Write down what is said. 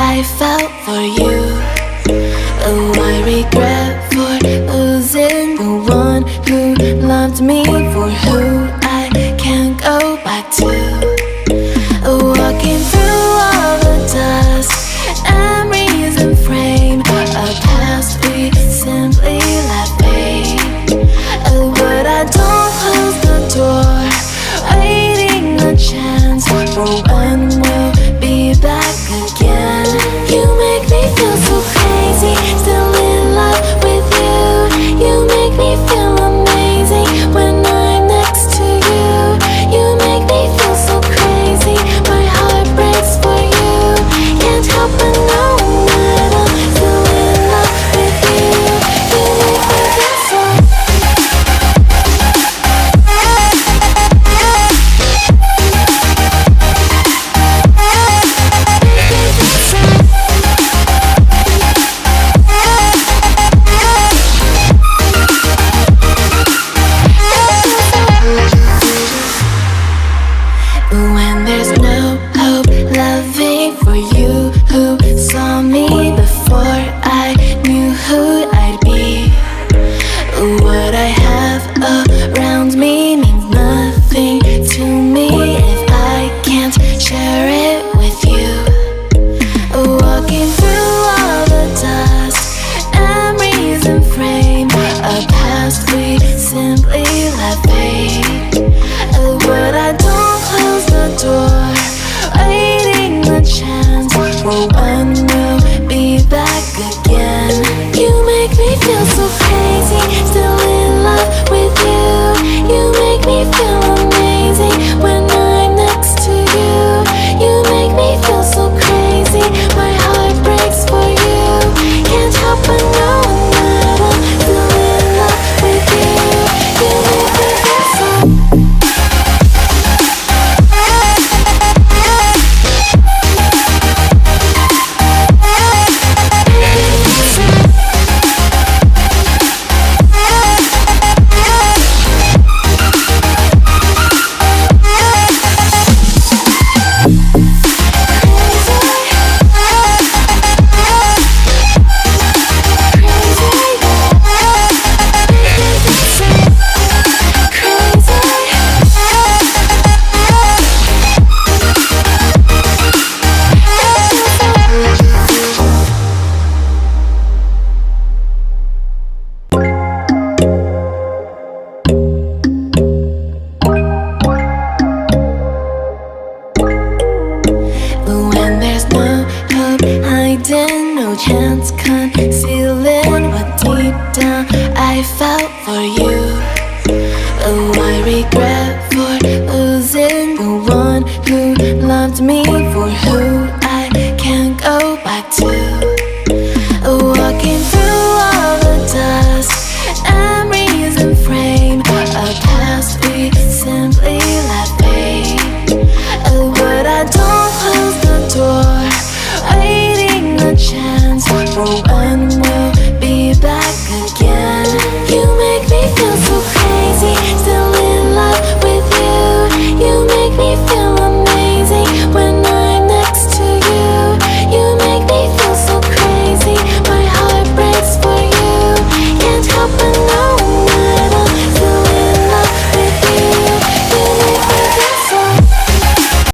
I felt for you. Oh, I regret for losing the one who loved me, for who I can't go back to. Walking through all the dust, memories and frame a past we simply let fade. But I don't close the door, waiting a chance for when we'll be back again. You make me feel so crazy, still in love with you. You make me feel amazing when I'm next to you. You make me feel so crazy, my heart breaks for you. Can't help but know that I'm still in love with you. You make me feel so. When there's no hope, loving for you who